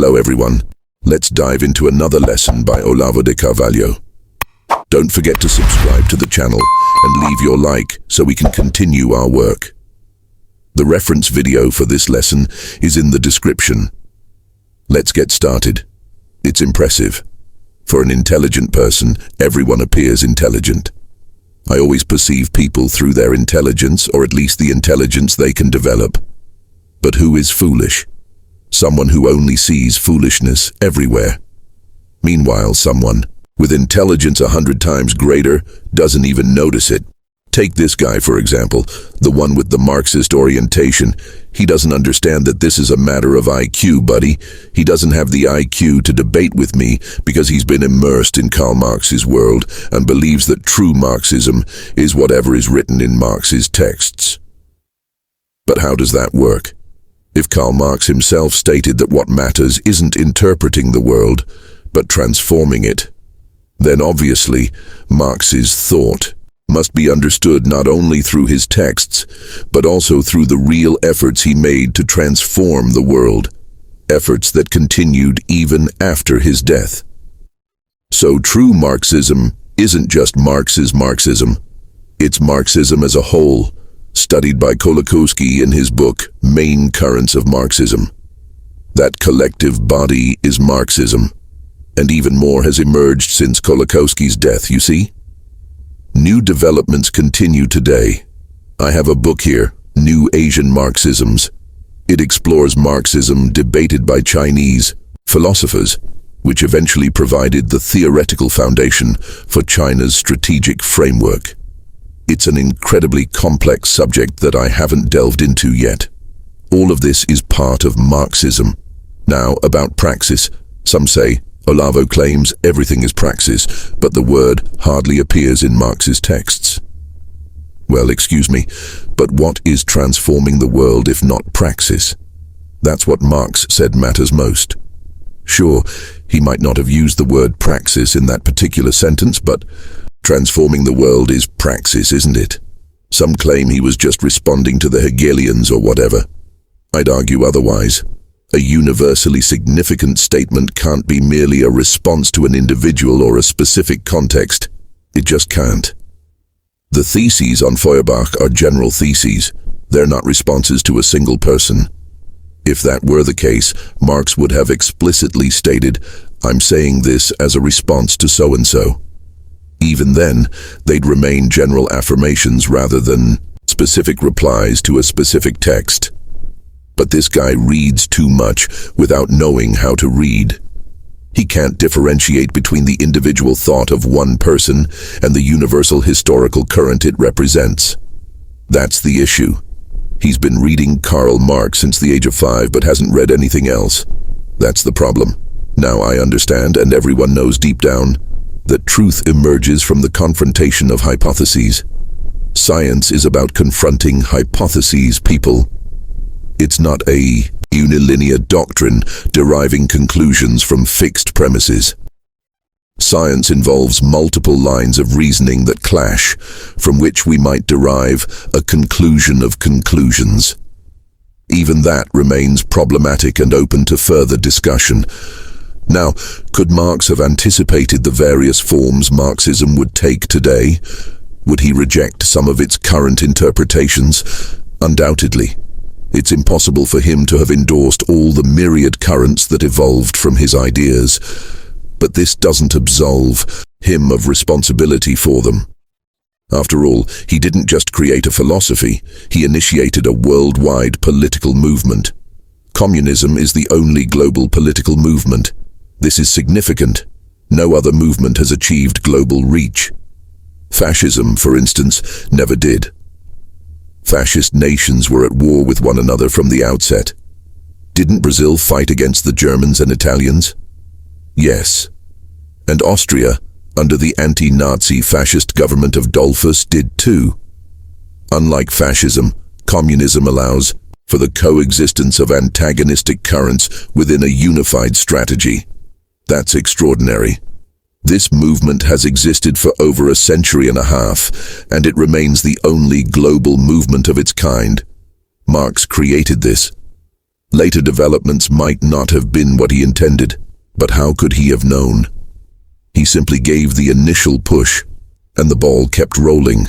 Hello everyone. Let's dive into another lesson by Olavo de Carvalho. Don't forget to subscribe to the channel and leave your like so we can continue our work. The reference video for this lesson is in the description. Let's get started. It's impressive. For an intelligent person, everyone appears intelligent. I always perceive people through their intelligence, or at least the intelligence they can develop. But who is foolish? Someone who only sees foolishness everywhere. Meanwhile, someone with intelligence 100 times greater doesn't even notice it. Take this guy, for example, the one with the Marxist orientation. He doesn't understand that this is a matter of IQ, buddy. He doesn't have the IQ to debate with me because he's been immersed in Karl Marx's world and believes that true Marxism is whatever is written in Marx's texts. But how does that work? If Karl Marx himself stated that what matters isn't interpreting the world, but transforming it, then obviously Marx's thought must be understood not only through his texts, but also through the real efforts he made to transform the world, efforts that continued even after his death. So true Marxism isn't just Marx's Marxism, it's Marxism as a whole, studied by Kolakowski in his book Main Currents of Marxism. That collective body is Marxism, and even more has emerged since Kolakowski's death, you see? New developments continue today. I have a book here, New Asian Marxisms. It explores Marxism debated by Chinese philosophers, which eventually provided the theoretical foundation for China's strategic framework. It's an incredibly complex subject that I haven't delved into yet. All of this is part of Marxism. Now, about praxis, some say Olavo claims everything is praxis, but the word hardly appears in Marx's texts. Well, excuse me, but what is transforming the world if not praxis? That's what Marx said matters most. Sure, he might not have used the word praxis in that particular sentence, but transforming the world is praxis, isn't it? Some claim he was just responding to the Hegelians or whatever. I'd argue otherwise. A universally significant statement can't be merely a response to an individual or a specific context. It just can't. The theses on Feuerbach are general theses. They're not responses to a single person. If that were the case, Marx would have explicitly stated, "I'm saying this as a response to so-and-so." Even then, they'd remain general affirmations rather than specific replies to a specific text. But this guy reads too much without knowing how to read. He can't differentiate between the individual thought of one person and the universal historical current it represents. That's the issue. He's been reading Karl Marx since the age of 5 but hasn't read anything else. That's the problem. Now I understand, and everyone knows deep down, that truth emerges from the confrontation of hypotheses. Science is about confronting hypotheses, people. It's not a unilinear doctrine deriving conclusions from fixed premises. Science involves multiple lines of reasoning that clash, from which we might derive a conclusion of conclusions. Even that remains problematic and open to further discussion. Now, could Marx have anticipated the various forms Marxism would take today? Would he reject some of its current interpretations? Undoubtedly. It's impossible for him to have endorsed all the myriad currents that evolved from his ideas, but this doesn't absolve him of responsibility for them. After all, he didn't just create a philosophy, he initiated a worldwide political movement. Communism is the only global political movement. This is significant. No other movement has achieved global reach. Fascism, for instance, never did. Fascist nations were at war with one another from the outset. Didn't Brazil fight against the Germans and Italians? Yes. And Austria, under the anti-Nazi fascist government of Dollfuss, did too. Unlike fascism, communism allows for the coexistence of antagonistic currents within a unified strategy. That's extraordinary. This movement has existed for over a century and a half, and it remains the only global movement of its kind. Marx created this. Later developments might not have been what he intended, but how could he have known? He simply gave the initial push, and the ball kept rolling.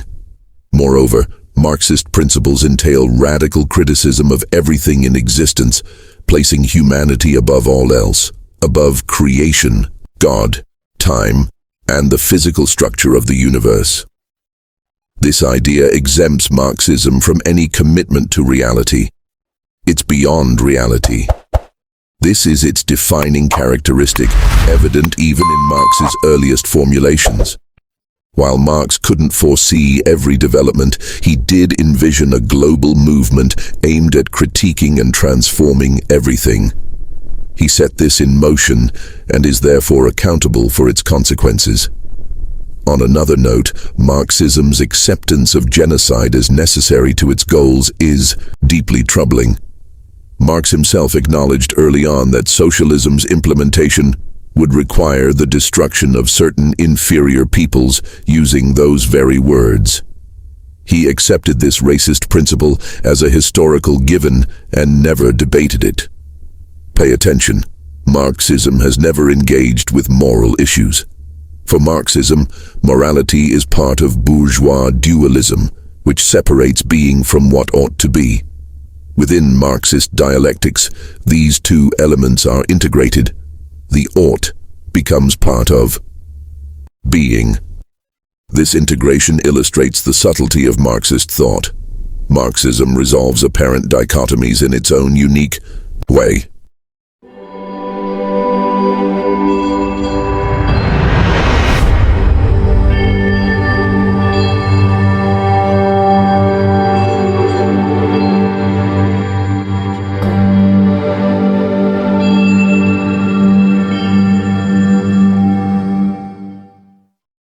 Moreover, Marxist principles entail radical criticism of everything in existence, placing humanity above all else, above creation, God, time, and the physical structure of the universe. This idea exempts Marxism from any commitment to reality. It's beyond reality. This is its defining characteristic, evident even in Marx's earliest formulations. While Marx couldn't foresee every development, he did envision a global movement aimed at critiquing and transforming everything. He set this in motion and is therefore accountable for its consequences. On another note, Marxism's acceptance of genocide as necessary to its goals is deeply troubling. Marx himself acknowledged early on that socialism's implementation would require the destruction of certain inferior peoples using those very words. He accepted this racist principle as a historical given and never debated it. Pay attention. Marxism has never engaged with moral issues. For Marxism, morality is part of bourgeois dualism, which separates being from what ought to be. Within Marxist dialectics, these two elements are integrated. The ought becomes part of being. This integration illustrates the subtlety of Marxist thought. Marxism resolves apparent dichotomies in its own unique way.